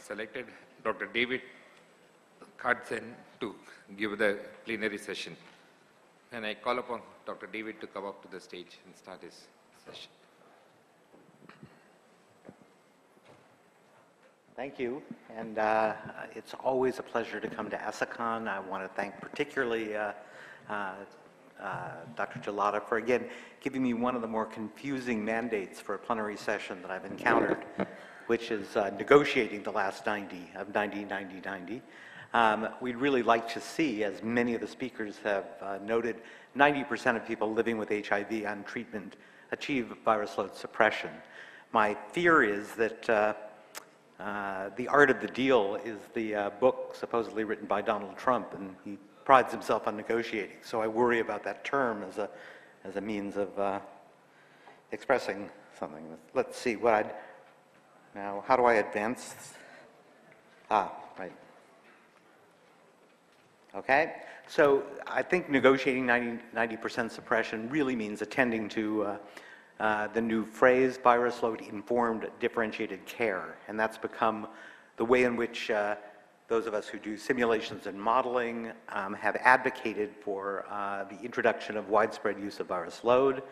selected Dr. David Katzenstein to give the plenary session. And I call upon Dr. David to come up to the stage and start his session. Thank you, and it's always a pleasure to come to ASICON. I want to thank particularly Dr. Gelada for, again, giving me one of the more confusing mandates for a plenary session that I've encountered, which is negotiating the last 90 of 90-90-90. We'd really like to see, as many of the speakers have noted, 90% of people living with HIV on treatment achieve virus load suppression. My fear is that The Art of the Deal is the book supposedly written by Donald Trump, and he prides himself on negotiating. So I worry about that term as a means of expressing something. Let's see what I'd, now how do I advance? Right. Okay, so I think negotiating 90% suppression really means attending to the new phrase, virus load informed differentiated care. And that's become the way in which those of us who do simulations and modeling have advocated for the introduction of widespread use of virus load.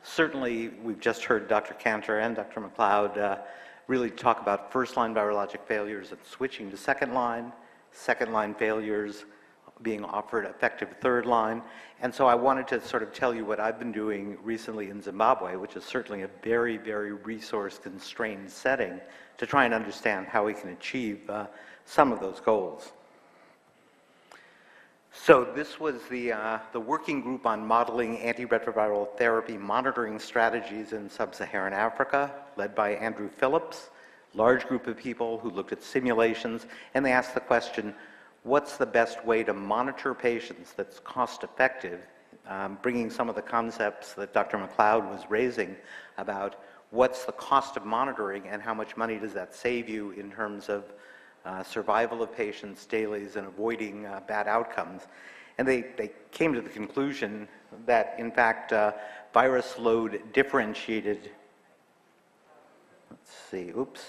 Certainly, we've just heard Dr. Cantor and Dr. McLeod really talk about first-line virologic failures and switching to second-line failures being offered effective third line. And so I wanted to sort of tell you what I've been doing recently in Zimbabwe, which is certainly a very, very resource-constrained setting, to try and understand how we can achieve some of those goals. So this was the working group on modeling antiretroviral therapy monitoring strategies in sub-Saharan Africa, led by Andrew Phillips, large group of people who looked at simulations, and they asked the question, what's the best way to monitor patients that's cost-effective, bringing some of the concepts that Dr. McLeod was raising about what's the cost of monitoring and how much money does that save you in terms of survival of patients, dailies, and avoiding bad outcomes. And they came to the conclusion that, in fact, virus load differentiated, let's see, oops.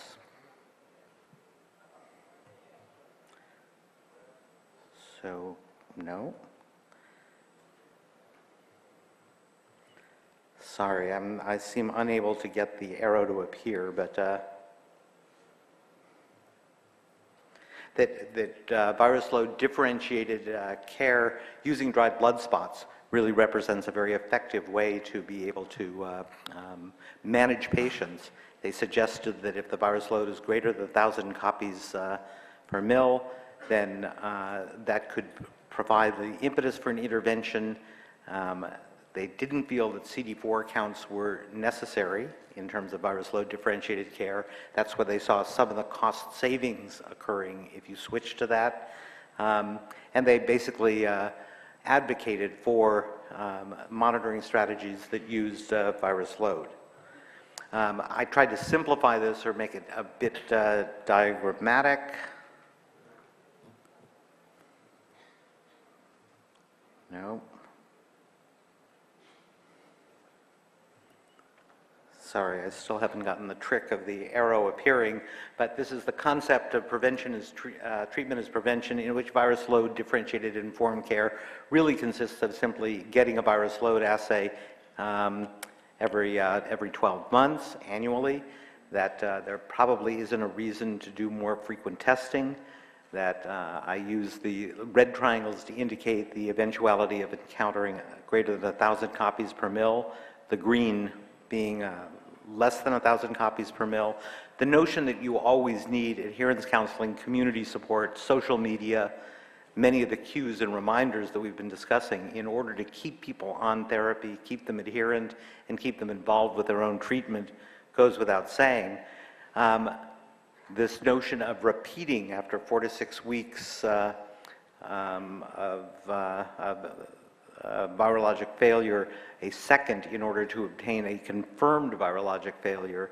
So, no. Sorry, I seem unable to get the arrow to appear, but that virus load differentiated care using dried blood spots really represents a very effective way to be able to manage patients. They suggested that if the virus load is greater than 1,000 copies per mil, then that could provide the impetus for an intervention. They didn't feel that CD4 counts were necessary in terms of virus load differentiated care. That's where they saw some of the cost savings occurring if you switch to that. And they basically advocated for monitoring strategies that used virus load. I tried to simplify this or make it a bit diagrammatic. No. Sorry, I still haven't gotten the trick of the arrow appearing, but this is the concept of prevention as treatment as prevention, in which virus load differentiated informed care really consists of simply getting a virus load assay every 12 months annually, that there probably isn't a reason to do more frequent testing, that I use the red triangles to indicate the eventuality of encountering greater than 1,000 copies per mil, the green being less than 1,000 copies per mil. The notion that you always need adherence counseling, community support, social media, many of the cues and reminders that we've been discussing in order to keep people on therapy, keep them adherent, and keep them involved with their own treatment goes without saying. This notion of repeating after 4 to 6 weeks of virologic failure a second in order to obtain a confirmed virologic failure.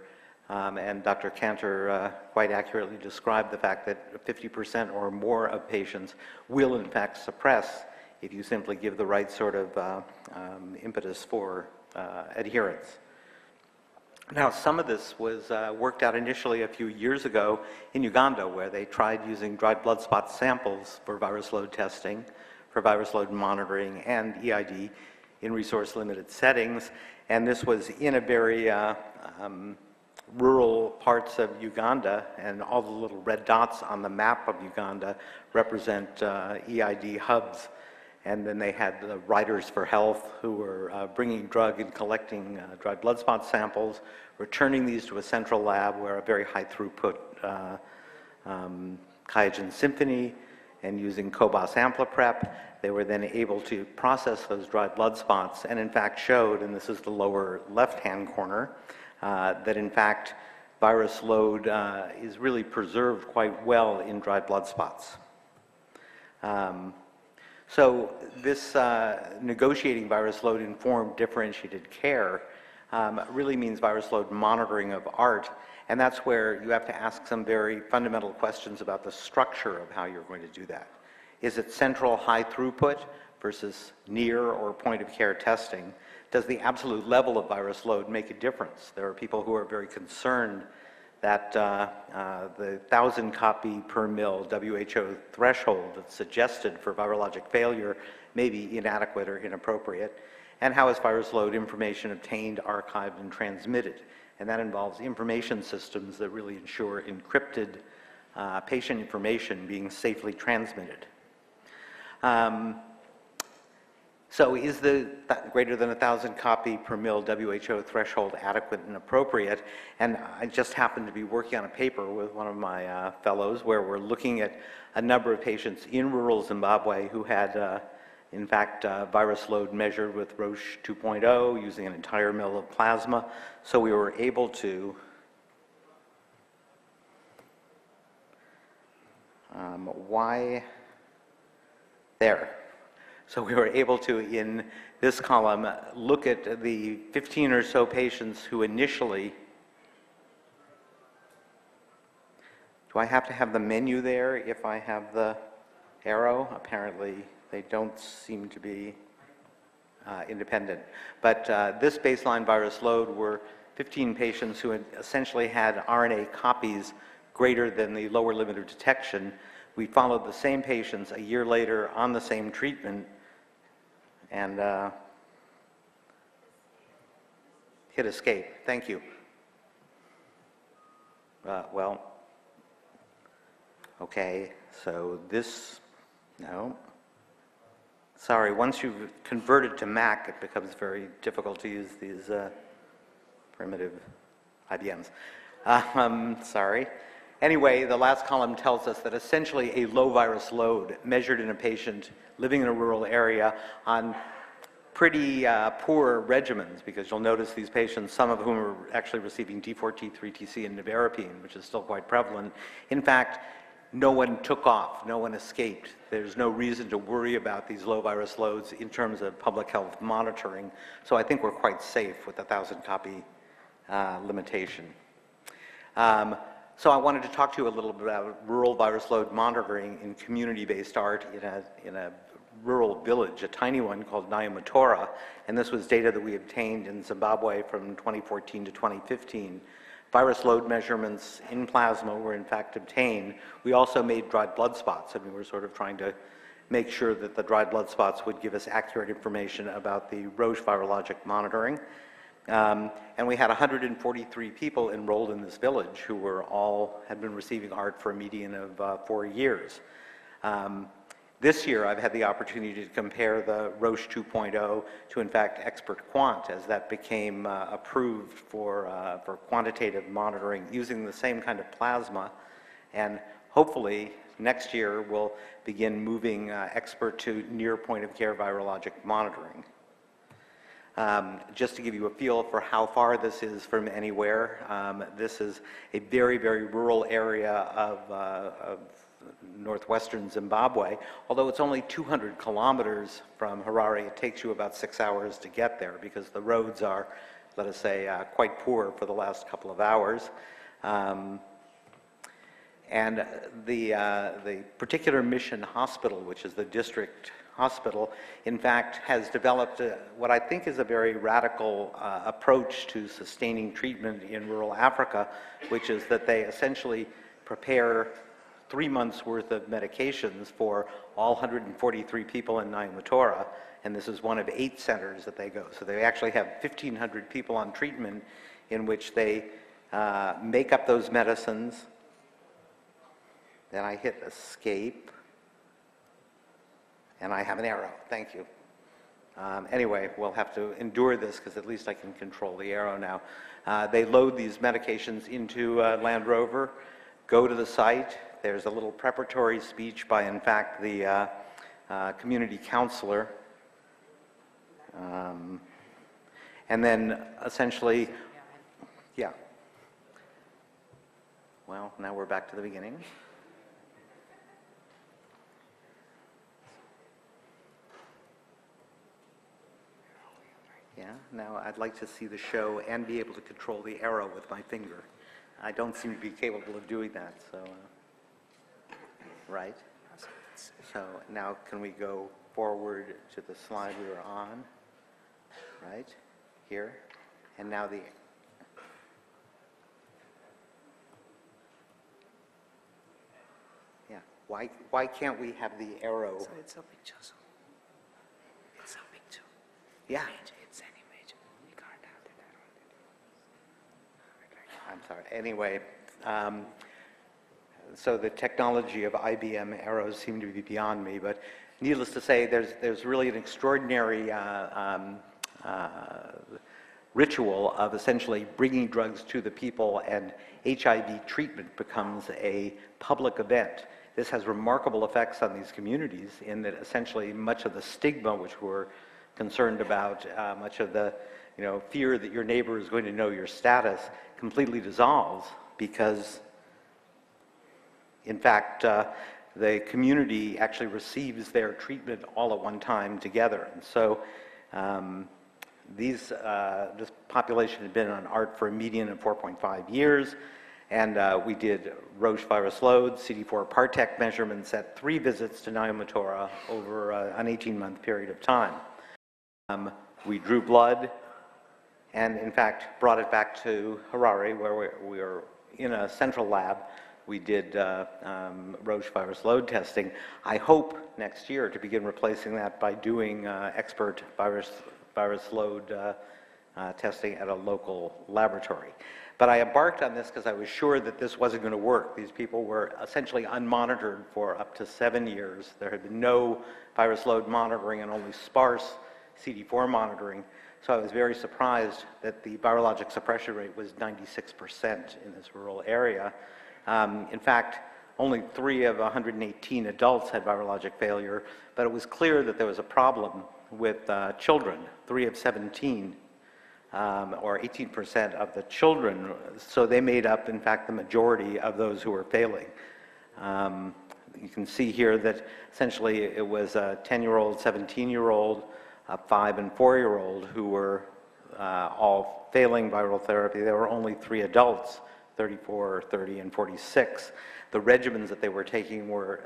And Dr. Cantor quite accurately described the fact that 50% or more of patients will in fact suppress if you simply give the right sort of impetus for adherence. Now, some of this was worked out initially a few years ago in Uganda, where they tried using dried blood spot samples for virus load testing, for virus load monitoring, and EID in resource-limited settings. And this was in a very rural parts of Uganda, and all the little red dots on the map of Uganda represent EID hubs. And then they had the Riders for Health who were bringing drug and collecting dried blood spot samples, returning these to a central lab where a very high throughput QIAGEN Symphony, and using Cobas AmpliPrep, they were then able to process those dried blood spots, and in fact showed, and this is the lower left-hand corner, that in fact virus load is really preserved quite well in dried blood spots. So this negotiating virus load informed differentiated care really means virus load monitoring of ART, and that's where you have to ask some very fundamental questions about the structure of how you're going to do that. Is it central high throughput versus near or point of care testing? Does the absolute level of virus load make a difference? There are people who are very concerned that the 1,000 copy per mil WHO threshold that's suggested for virologic failure may be inadequate or inappropriate. And how is virus load information obtained, archived, and transmitted? And that involves information systems that really ensure encrypted patient information being safely transmitted. So is the greater than 1,000 copy per mil WHO threshold adequate and appropriate? And I just happened to be working on a paper with one of my fellows where we're looking at a number of patients in rural Zimbabwe who had, in fact, virus load measured with Roche 2.0 using an entire mil of plasma. So we were able to So we were able to, in this column, look at the 15 or so patients who initially, do I have to have the menu there if I have the arrow? Apparently they don't seem to be independent. But this baseline virus load were 15 patients who had essentially had RNA copies greater than the lower limit of detection. We followed the same patients a year later on the same treatment, and hit escape. Thank you. Well, okay, so this, no. Sorry, once you've converted to Mac, it becomes very difficult to use these primitive IBMs. Sorry. Anyway, the last column tells us that essentially a low virus load measured in a patient living in a rural area on pretty poor regimens, because you'll notice these patients, some of whom are actually receiving D4, T3, TC, and nevirapine, which is still quite prevalent. In fact, no one took off, no one escaped. There's no reason to worry about these low virus loads in terms of public health monitoring. So I think we're quite safe with the 1,000 copy limitation. So I wanted to talk to you a little bit about rural virus load monitoring in community-based ART in a rural village, a tiny one called Nyamutora, and this was data that we obtained in Zimbabwe from 2014 to 2015. Virus load measurements in plasma were in fact obtained. We also made dried blood spots, and we were sort of trying to make sure that the dried blood spots would give us accurate information about the Roche virologic monitoring. And we had 143 people enrolled in this village who were had been receiving ART for a median of 4 years. This year, I've had the opportunity to compare the Roche 2.0 to, in fact, Expert Quant, as that became approved for quantitative monitoring using the same kind of plasma. And hopefully, next year, we'll begin moving Expert to near point-of-care virologic monitoring. Just to give you a feel for how far this is from anywhere, this is a very, very rural area of northwestern Zimbabwe. Although it's only 200 kilometers from Harare, it takes you about 6 hours to get there because the roads are, let us say, quite poor for the last couple of hours. And the particular mission hospital, which is the district hospital, in fact, has developed what I think is a very radical approach to sustaining treatment in rural Africa, which is that they essentially prepare 3 months worth of medications for all 143 people in Nyamatora, and this is one of 8 centers that they go. So they actually have 1,500 people on treatment in which they make up those medicines. Then I hit escape, and I have an arrow. Thank you. Anyway, we'll have to endure this because at least I can control the arrow now. They load these medications into Land Rover, go to the site. There's a little preparatory speech by, in fact, the community counselor. And then essentially, yeah. Well, now we're back to the beginning. Yeah, now I'd like to see the show and be able to control the arrow with my finger. I don't seem to be capable of doing that, so, right? So now can we go forward to the slide we were on, right? Here, and now the, yeah, why can't we have the arrow? So it's a picture, so it's a picture. Yeah. It's an image. You can't have that arrow. I'm sorry. Anyway, so the technology of IBM arrows seem to be beyond me, but needless to say, there's really an extraordinary ritual of essentially bringing drugs to the people, and HIV treatment becomes a public event. This has remarkable effects on these communities in that essentially much of the stigma which we're concerned about, much of the fear that your neighbor is going to know your status completely dissolves because, in fact, the community actually receives their treatment all at one time together. And so this population had been on ART for a median of 4.5 years, and we did Roche virus load, CD4 Partec measurements at 3 visits to Nyamatora over an 18-month period of time. We drew blood and, in fact, brought it back to Harare, where we were in a central lab. We did Roche virus load testing. I hope next year to begin replacing that by doing expert virus load testing at a local laboratory. But I embarked on this because I was sure that this wasn't going to work. These people were essentially unmonitored for up to 7 years. There had been no virus load monitoring and only sparse CD4 monitoring. So I was very surprised that the virologic suppression rate was 96% in this rural area. In fact, only 3 of 118 adults had virologic failure, but it was clear that there was a problem with children, 3 of 17, or 18% of the children. So they made up, in fact, the majority of those who were failing. You can see here that essentially it was a 10-year-old, 17-year-old, a 5- and 4-year-old who were all failing viral therapy. There were only 3 adults, 34, 30, and 46. The regimens that they were taking were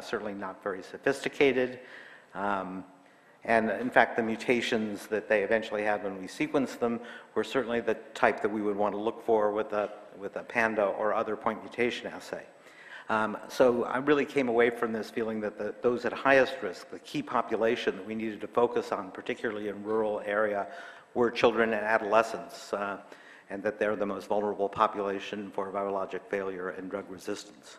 certainly not very sophisticated. And in fact, the mutations that they eventually had when we sequenced them were certainly the type that we would want to look for with a PANDA or other point mutation assay. So I really came away from this feeling that those at highest risk, the key population that we needed to focus on, particularly in rural area, were children and adolescents, and that they're the most vulnerable population for virologic failure and drug resistance.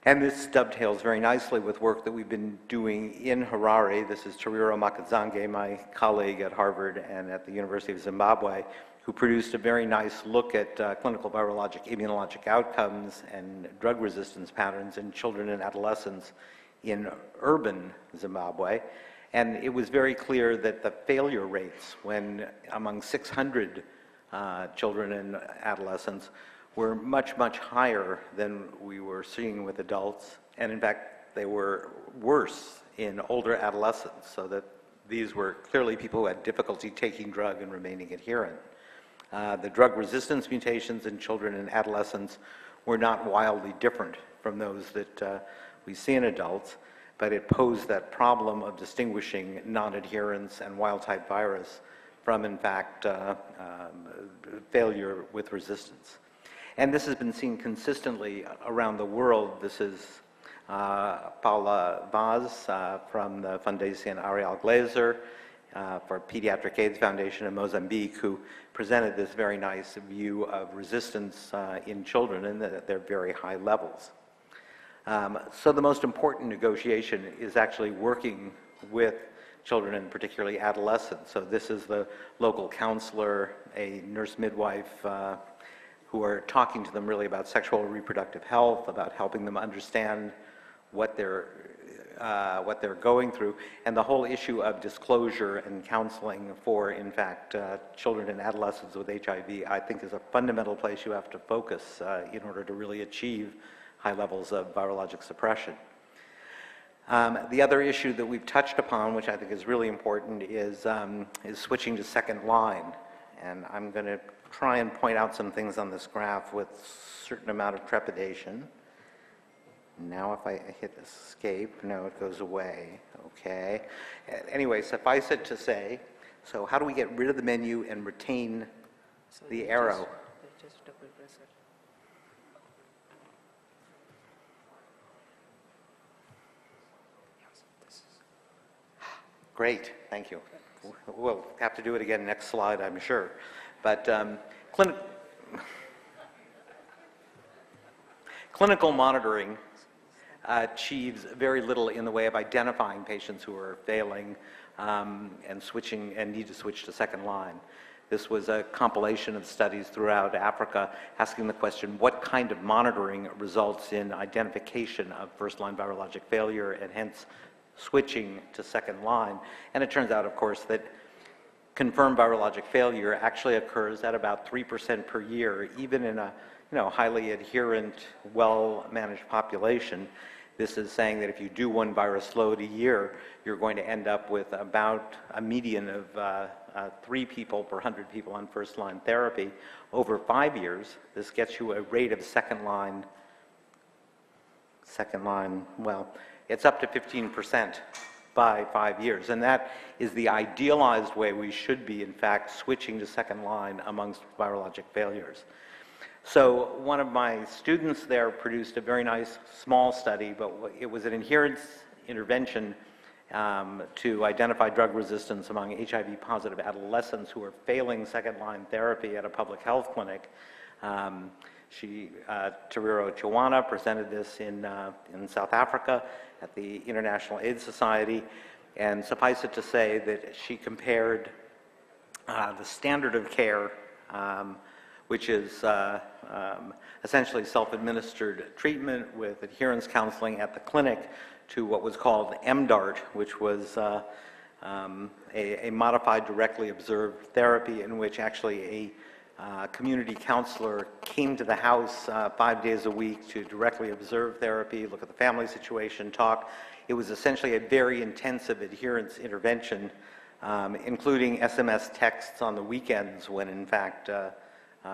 And this dovetails very nicely with work that we've been doing in Harare. This is Tariro Makazange, my colleague at Harvard and at the University of Zimbabwe, who produced a very nice look at clinical virologic immunologic outcomes and drug resistance patterns in children and adolescents in urban Zimbabwe. And it was very clear that the failure rates when among 600 children and adolescents were much, much higher than we were seeing with adults. And in fact, they were worse in older adolescents, so that these were clearly people who had difficulty taking drug and remaining adherent. The drug resistance mutations in children and adolescents were not wildly different from those that we see in adults. but it posed that problem of distinguishing non-adherence and wild-type virus from, in fact, failure with resistance. And this has been seen consistently around the world. This is Paula Vaz from the Fundación Ariel Glazer for Pediatric AIDS Foundation in Mozambique, who presented this very nice view of resistance in children and at their very high levels. So the most important negotiation is actually working with children and particularly adolescents. So this is the local counselor, a nurse midwife, who are talking to them really about sexual and reproductive health, about helping them understand what they're going through, and the whole issue of disclosure and counseling for, in fact, children and adolescents with HIV, I think is a fundamental place you have to focus in order to really achieve high levels of virologic suppression. The other issue that we've touched upon, which I think is really important, is switching to second line. And I'm going to try and point out some things on this graph with a certain amount of trepidation. Now if I hit escape, no, it goes away. Okay. Anyway, suffice it to say, so how do we get rid of the menu and retain the arrow? Just double press it. Great, thank you. We'll have to do it again next slide, I'm sure. But clinical monitoring achieves very little in the way of identifying patients who are failing and need to switch to second line. This was a compilation of studies throughout Africa asking the question, what kind of monitoring results in identification of first-line virologic failure and hence switching to second line? And it turns out, of course, that confirmed virologic failure actually occurs at about 3% per year, even in a highly adherent, well-managed population. This is saying that if you do one virus load a year, you're going to end up with about a median of 3 people per 100 people on first-line therapy. Over 5 years, this gets you a rate of second line, well, it's up to 15% by 5 years. And that is the idealized way we should be, in fact, switching to second line amongst virologic failures. So one of my students there produced a very nice small study, but it was an adherence intervention to identify drug resistance among HIV-positive adolescents who are failing second-line therapy at a public health clinic. Tariro Chawana presented this in South Africa at the International AIDS Society, and suffice it to say that she compared the standard of care, which is essentially self-administered treatment with adherence counseling at the clinic, to what was called MDART, which was a modified directly observed therapy in which actually a community counselor came to the house 5 days a week to directly observe therapy, look at the family situation, talk. It was essentially a very intensive adherence intervention, including SMS texts on the weekends when, in fact,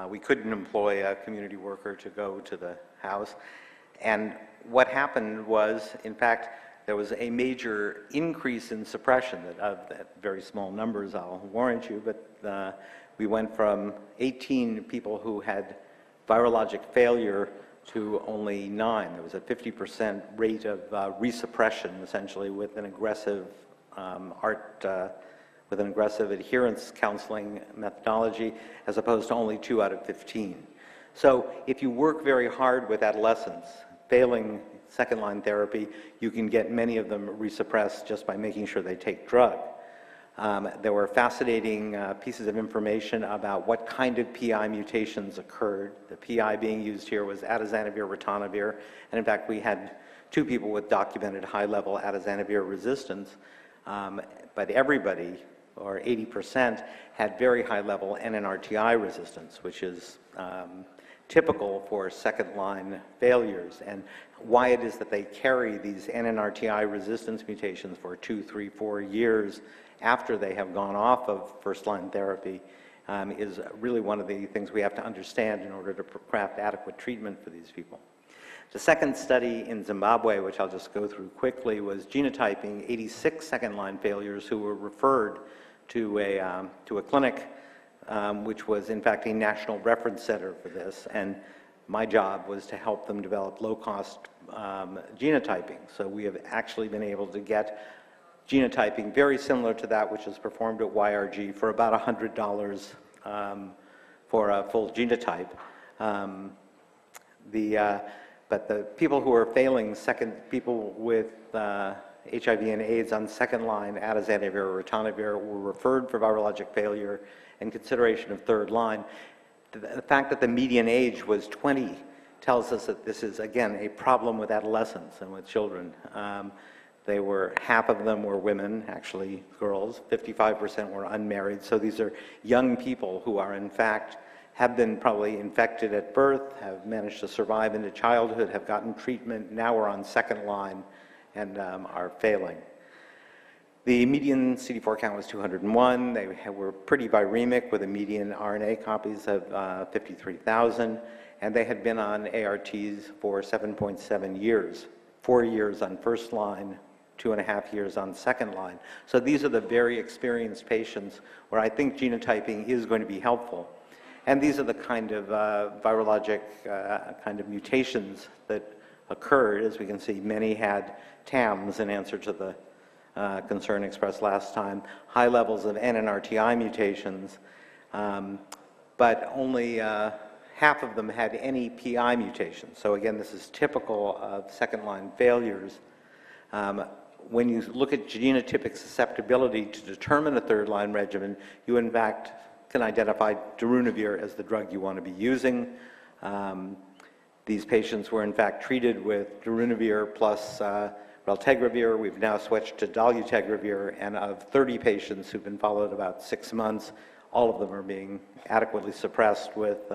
we couldn't employ a community worker to go to the house. And what happened was, in fact, there was a major increase in suppression of very small numbers, I'll warrant you, but we went from 18 people who had virologic failure to only 9. There was a 50% rate of resuppression, essentially, with an aggressive with an aggressive adherence counseling methodology, as opposed to only 2 out of 15. So if you work very hard with adolescents failing second-line therapy, you can get many of them resuppressed just by making sure they take drug. There were fascinating pieces of information about what kind of PI mutations occurred. The PI being used here was atazanavir-ritonavir, and in fact we had 2 people with documented high-level atazanavir resistance, but everybody, or 80%, had very high-level NNRTI resistance, which is typical for second-line failures, and why it is that they carry these NNRTI resistance mutations for 2, 3, 4 years after they have gone off of first-line therapy is really one of the things we have to understand in order to craft adequate treatment for these people. The second study in Zimbabwe, which I'll just go through quickly, was genotyping 86 second-line failures who were referred to a clinic, which was in fact a national reference center for this. And my job was to help them develop low-cost genotyping. So we have actually been able to get genotyping very similar to that which is performed at YRG for about $100 for a full genotype. But the people who are failing people with HIV and AIDS on second line atazanavir or ritonavir were referred for virologic failure and consideration of third line. The fact that the median age was 20 tells us that this is, again, a problem with adolescents and with children. Half of them were women, actually girls, 55% were unmarried. So these are young people who are in fact have been probably infected at birth, have managed to survive into childhood, have gotten treatment, now are on second line and are failing. The median CD4 count was 201. They were pretty viremic with a median RNA copies of 53,000, and they had been on ARTs for 7.7 years, 4 years on first line, 2.5 years on second line. So these are the very experienced patients where I think genotyping is going to be helpful. And these are the kind of virologic kind of mutations that occurred. As we can see, many had TAMs in answer to the concern expressed last time, high levels of NNRTI mutations, but only half of them had any PI mutations. So again, this is typical of second-line failures. When you look at genotypic susceptibility to determine a third-line regimen, you in fact can identify darunavir as the drug you want to be using. These patients were in fact treated with darunavir plus raltegravir. We've now switched to dolutegravir, and of 30 patients who've been followed about 6 months, all of them are being adequately suppressed with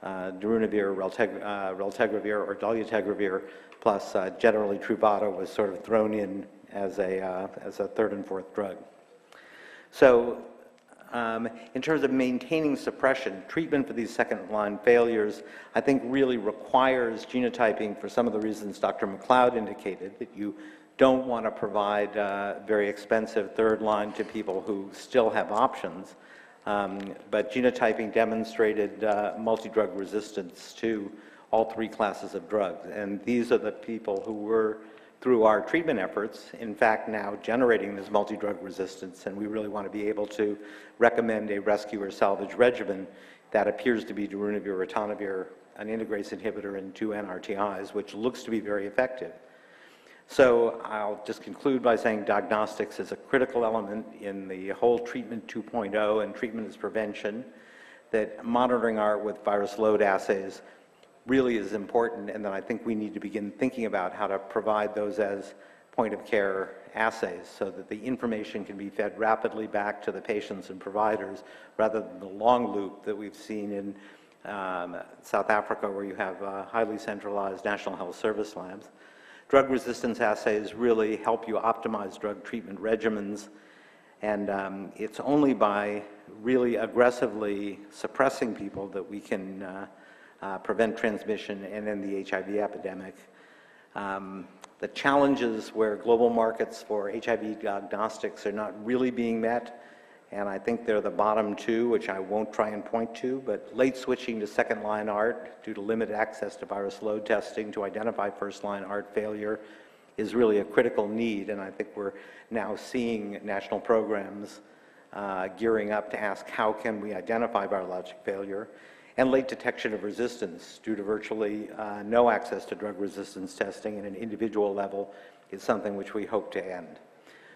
darunavir, raltegravir, or dolutegravir, plus generally Truvada was sort of thrown in as a third and fourth drug. So in terms of maintaining suppression, treatment for these second-line failures, I think really requires genotyping for some of the reasons Dr. McLeod indicated, that you don't want to provide very expensive third line to people who still have options. But genotyping demonstrated multi-drug resistance to all three classes of drugs. And these are the people who were, through our treatment efforts, in fact now generating this multi-drug resistance, and we really want to be able to recommend a rescue or salvage regimen that appears to be darunavir, ritonavir, an integrase inhibitor, and 2 NRTIs, which looks to be very effective. So I'll just conclude by saying diagnostics is a critical element in the whole treatment 2.0 and treatment as prevention, that monitoring with virus load assays really is important, and then I think we need to begin thinking about how to provide those as point-of-care assays so that the information can be fed rapidly back to the patients and providers rather than the long loop that we've seen in South Africa, where you have highly centralized National Health Service labs. Drug resistance assays really help you optimize drug treatment regimens, and it's only by really aggressively suppressing people that we can prevent transmission and end the HIV epidemic. The challenges where global markets for HIV diagnostics are not really being met, and I think they're the bottom two, which I won't try and point to, but late switching to second-line ART due to limited access to virus load testing to identify first-line ART failure is really a critical need, and I think we're now seeing national programs gearing up to ask how can we identify virologic failure. And late detection of resistance due to virtually no access to drug resistance testing at an individual level is something which we hope to end.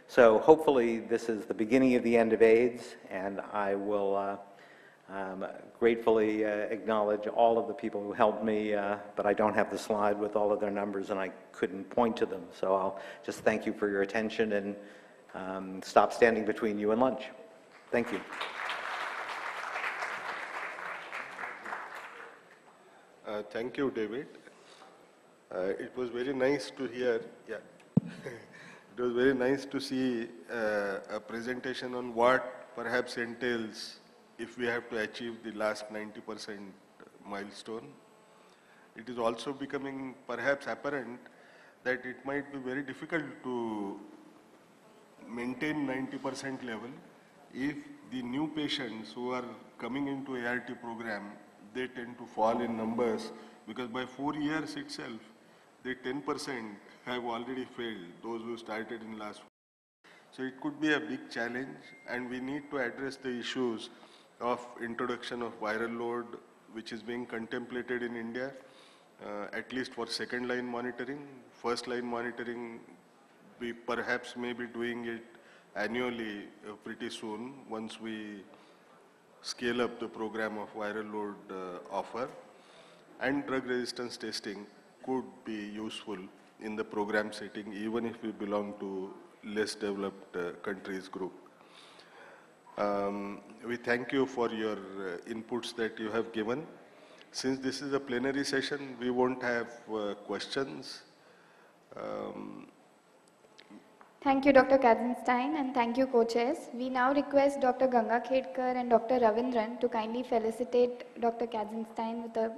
So hopefully this is the beginning of the end of AIDS, and I will gratefully acknowledge all of the people who helped me, but I don't have the slide with all of their numbers and I couldn't point to them. So I'll just thank you for your attention and stop standing between you and lunch. Thank you. Thank you, David. It was very nice to hear, it was very nice to see a presentation on what perhaps entails if we have to achieve the last 90% milestone. it is also becoming perhaps apparent that it might be very difficult to maintain 90% level if the new patients who are coming into ART program, they tend to fall in numbers because by 4 years itself, the 10% have already failed, those who started in last. So it could be a big challenge, and we need to address the issues of introduction of viral load, which is being contemplated in India, at least for second line monitoring. First line monitoring, we perhaps may be doing it annually pretty soon once we scale up the program of viral load offer. And drug resistance testing could be useful in the program setting even if we belong to less developed countries group. We thank you for your inputs that you have given. Since this is a plenary session, we won't have questions. Thank you, Dr. Katzenstein, and thank you, co-chairs. We now request Dr. Ganga Khedkar and Dr. Ravindran to kindly felicitate Dr. Katzenstein with a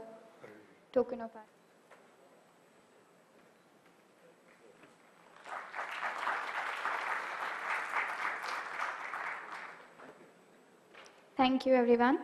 token of art. Thank you, everyone.